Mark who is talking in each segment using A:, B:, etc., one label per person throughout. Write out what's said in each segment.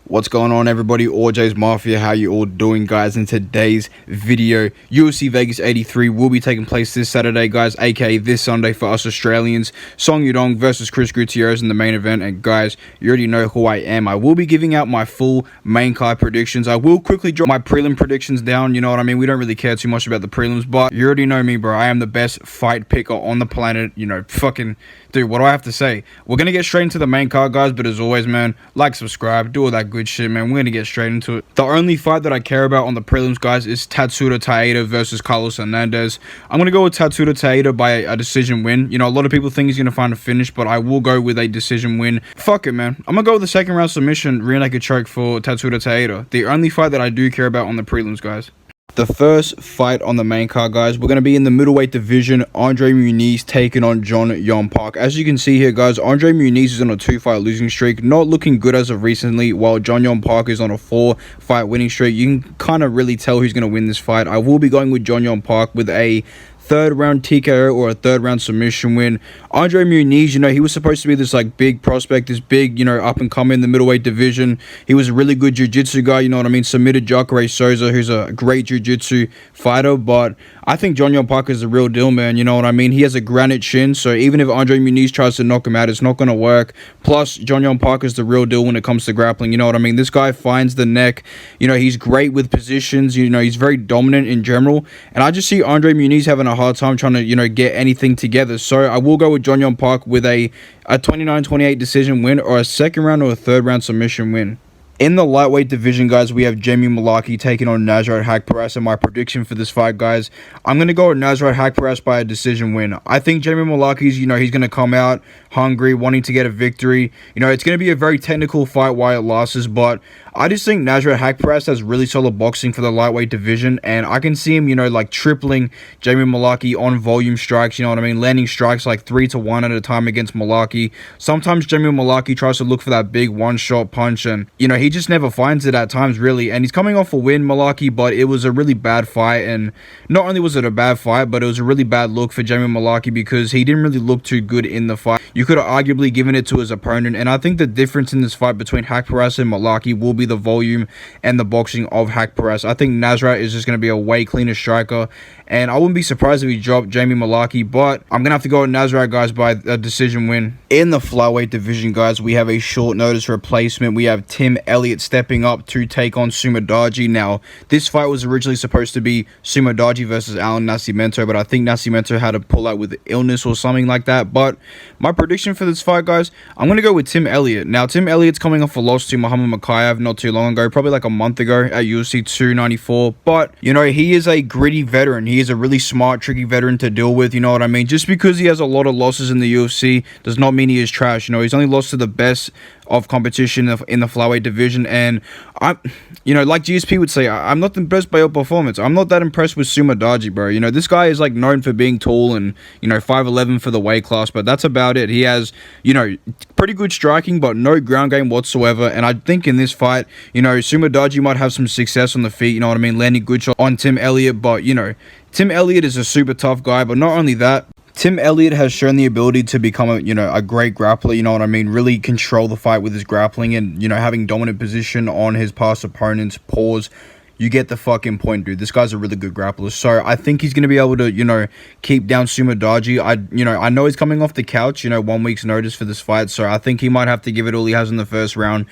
A: What's going on, everybody? ALGORIDGMO Mafia, how you all doing, guys? In today's video, UFC Vegas 83 will be taking place this Saturday, guys, aka this Sunday for us Australians. Song Yudong versus Chris Gutierrez in the main event, and guys, you already know who I am. I will be giving out my full main card predictions. I will quickly drop my prelim predictions down, you know what I mean? We don't really care too much about the prelims, but you already know me, bro. I am the best fight picker on the planet, you know, fucking... Dude, what do I have to say? We're gonna get straight into the main card, guys, but as always, man, like, subscribe, do all that good shit, man. We're gonna get straight into it. The only fight that I care about on the prelims, guys, is Tatsuda Taira versus Carlos Hernandez. I'm gonna go with Tatsuda Taira by a decision win. You know, a lot of people think he's gonna find a finish, but I will go with a decision win. Fuck it, man. I'm gonna go with the second round submission rear naked choke for Tatsuda Taira. The only fight that I do care about on the prelims, guys. The first fight on the main card, guys, we're going to be in the middleweight division. Andre Muniz taking on John Yon Park. As you can see here, guys, Andre Muniz is on a 2-fight losing streak. Not looking good as of recently, while John Yon Park is on a 4-fight winning streak. You can kind of really tell who's going to win this fight. I will be going with John Yon Park with a third round TKO or a third round submission win. Andre Muniz, you know, he was supposed to be this like big prospect, this big, you know, up and coming in the middleweight division. He was a really good jiu-jitsu guy, you know what I mean? Submitted Jacare Souza, who's a great jiu-jitsu fighter, but I think John Yon Park is the real deal, man. You know what I mean? He has a granite chin, so even if Andre Muniz tries to knock him out, it's not going to work. Plus, John Yon Park is the real deal when it comes to grappling. You know what I mean? This guy finds the neck. You know, he's great with positions. You know, he's very dominant in general. And I just see Andre Muniz having a hard time trying to, you know, get anything together. So I will go with John Yon Park with a 29-28 decision win, or a second round or a third round submission win. In the lightweight division, guys, we have Jamie Mullarkey taking on Nasrat Haqparast, and my prediction for this fight, guys, I'm going to go with Nasrat Haqparast by a decision win. I think Jamie Mullarkey's, you know, he's going to come out hungry, wanting to get a victory. You know, it's going to be a very technical fight while it lasts, but I just think Nasrat Haqparast has really solid boxing for the lightweight division, and I can see him, you know, like tripling Jamie Mullarkey on volume strikes, you know what I mean, landing strikes like 3-1 at a time against Mullarkey. Sometimes Jamie Mullarkey tries to look for that big one-shot punch, and, you know, he just never finds it at times, really. And he's coming off a win, Mullarkey, but it was a really bad fight, and not only was it a bad fight, but it was a really bad look for Jamie Mullarkey because he didn't really look too good in the fight. You could have arguably given it to his opponent, and I think the difference in this fight between Haqparast and Mullarkey will be the volume and the boxing of Haqparast. I think Nasrat is just going to be a way cleaner striker, and I wouldn't be surprised if he dropped Jamie Mullarkey, but I'm going to have to go with Nasrat, guys, by a decision win. In the flyweight division, guys, we have a short notice replacement. We have Tim Elliott stepping up to take on Sumadaji. Now, this fight was originally supposed to be Sumadaji versus Alan Nascimento, but I think Nascimento had to pull out with illness or something like that. But my prediction for this fight, guys, I'm going to go with Tim Elliott. Now, Tim Elliott's coming off a loss to Muhammad Mokaev not too long ago, probably like a month ago at UFC 294. But, you know, he is a gritty veteran. He is a really smart, tricky veteran to deal with, you know what I mean? Just because he has a lot of losses in the UFC does not mean he is trash. You know, he's only lost to the best of competition in the flyweight division, and I'm, you know, like GSP would say, I'm not impressed by your performance. I'm not that impressed with Sumadaji, bro. You know, this guy is like known for being tall and, you know, 5'11" for the weight class, but that's about it. He has, you know, pretty good striking, but no ground game whatsoever. And I think in this fight, you know, Sumadaji might have some success on the feet, you know what I mean, landing good shot on Tim Elliott, but, you know, Tim Elliott is a super tough guy. But not only that, Tim Elliott has shown the ability to become a, you know, a great grappler, you know what I mean, really control the fight with his grappling and, you know, having dominant position on his past opponents. Pause. You get the fucking point, dude. This guy's a really good grappler. So I think he's going to be able to, you know, keep down Sumadaji. I know he's coming off the couch, you know, 1 week's notice for this fight. So I think he might have to give it all he has in the first round.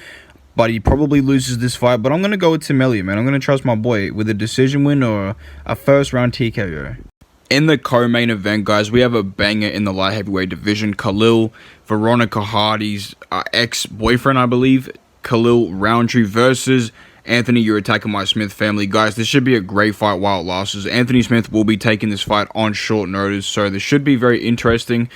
A: But he probably loses this fight. But I'm going to go with Tim Elliott, man. I'm going to trust my boy with a decision win or a first round TKO. In the co-main event, guys, we have a banger in the light heavyweight division. Khalil, Veronica Hardy's ex-boyfriend, I believe, Khalil Roundtree versus Anthony, You're Attacking My Smith family. Guys, this should be a great fight while it lasts. Anthony Smith will be taking this fight on short notice, so this should be very interesting.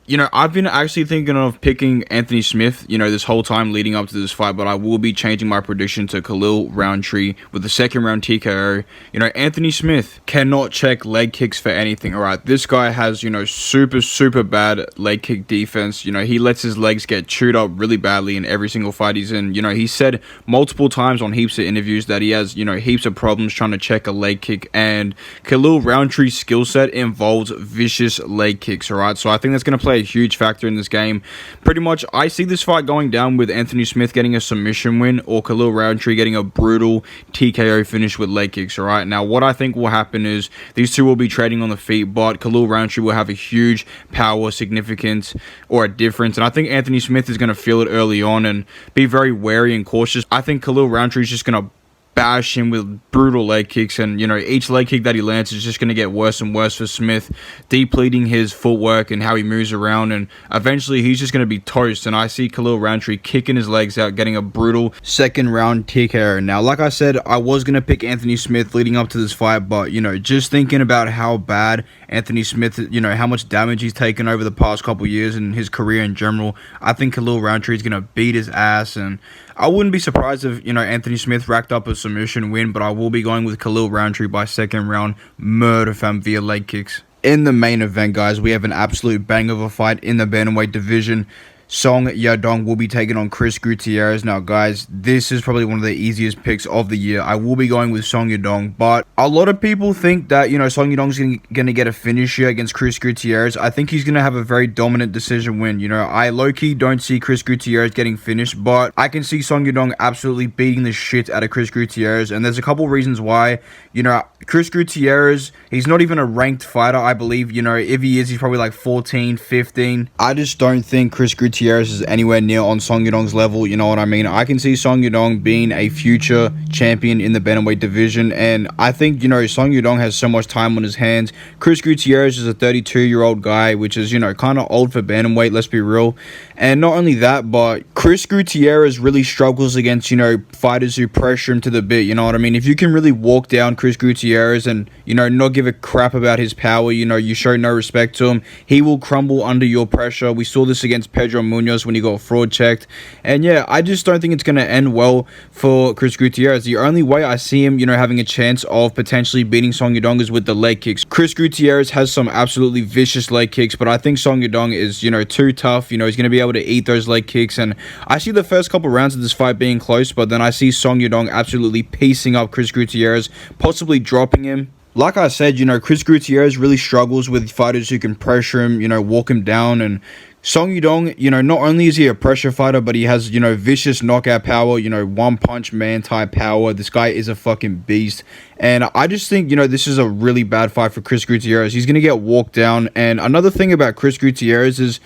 A: You know, I've been actually thinking of picking Anthony Smith, you know, this whole time leading up to this fight, but I will be changing my prediction to Khalil Roundtree with the second round TKO. You know, Anthony Smith cannot check leg kicks for anything, all right? This guy has, you know, super bad leg kick defense. You know, he lets his legs get chewed up really badly in every single fight he's in. You know, he said multiple times on heaps of interviews that he has, you know, heaps of problems trying to check a leg kick, and Khalil Roundtree's skill set involves vicious leg kicks, all right? So I think that's going to play play a huge factor in this game. Pretty much, I see this fight going down with Anthony Smith getting a submission win or Khalil Roundtree getting a brutal TKO finish with leg kicks, alright? Now, what I think will happen is these two will be trading on the feet, but Khalil Roundtree will have a huge power significance or a difference, and I think Anthony Smith is going to feel it early on and be very wary and cautious. I think Khalil Roundtree is just going to bash him with brutal leg kicks, and you know, each leg kick that he lands is just going to get worse and worse for Smith, depleting his footwork and how he moves around, and eventually he's just going to be toast. And I see Khalil Roundtree kicking his legs out, getting a brutal second round TKO. Now, like I said, I was going to pick Anthony Smith leading up to this fight, but you know, just thinking about how bad Anthony Smith, you know, how much damage he's taken over the past couple years in his career in general, I think Khalil Roundtree is going to beat his ass. And I wouldn't be surprised if, you know, Anthony Smith racked up a submission win, but I will be going with Khalil Roundtree by second round murder fam via leg kicks. In the main event, guys, we have an absolute bang of a fight in the bantamweight division. Song Yadong will be taking on Chris Gutierrez. Now, guys, this is probably one of the easiest picks of the year. I will be going with Song Yadong, but a lot of people think that, you know, Song Yadong's going to get a finish here against Chris Gutierrez. I think he's going to have a very dominant decision win. You know, I low-key don't see Chris Gutierrez getting finished, but I can see Song Yadong absolutely beating the shit out of Chris Gutierrez, and there's a couple reasons why. You know, Chris Gutierrez, he's not even a ranked fighter, I believe. You know, if he is, he's probably like 14, 15. I just don't think Chris Gutierrez is anywhere near on Song Yadong's level, you know what I mean? I can see Song Yadong being a future champion in the bantamweight division, and I think, you know, Song Yadong has so much time on his hands. Chris Gutierrez is a 32-year-old guy, which is, you know, kind of old for bantamweight, let's be real. And not only that, but Chris Gutierrez really struggles against, you know, fighters who pressure him to the bit, you know what I mean? If you can really walk down Chris Gutierrez and, you know, not give a crap about his power, you know, you show no respect to him, he will crumble under your pressure. We saw this against Pedro Munoz when he got fraud checked. And yeah, I just don't think it's going to end well for Chris Gutierrez. The only way I see him, you know, having a chance of potentially beating Song Yadong is with the leg kicks. Chris Gutierrez has some absolutely vicious leg kicks, but I think Song Yadong is, you know, too tough. You know, he's going to be able to eat those leg kicks, and I see the first couple rounds of this fight being close, but then I see Song Yadong absolutely piecing up Chris Gutierrez, possibly dropping him. Like I said, you know, Chris Gutierrez really struggles with fighters who can pressure him, you know, walk him down. And Song Yadong, you know, not only is he a pressure fighter, but he has, you know, vicious knockout power, you know, one-punch man type power. This guy is a fucking beast. And I just think, you know, this is a really bad fight for Chris Gutierrez. He's going to get walked down. And another thing about Chris Gutierrez is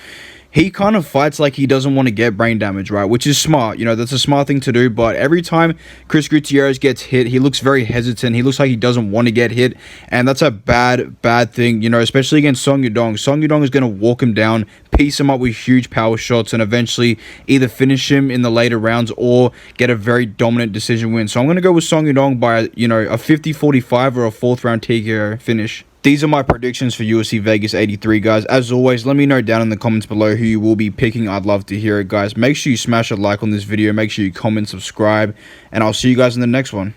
A: he kind of fights like he doesn't want to get brain damage, right? Which is smart. You know, that's a smart thing to do. But every time Chris Gutierrez gets hit, he looks very hesitant. He looks like he doesn't want to get hit. And that's a bad thing, you know, especially against Song Yadong. Song Yadong is going to walk him down, piece him up with huge power shots, and eventually either finish him in the later rounds or get a very dominant decision win. So I'm going to go with Song Yadong by, you know, a 50-45 or a 4th round TKO finish. These are my predictions for UFC Vegas 83, guys. As always, let me know down in the comments below who you will be picking. I'd love to hear it, guys. Make sure you smash a like on this video. Make sure you comment, subscribe, and I'll see you guys in the next one.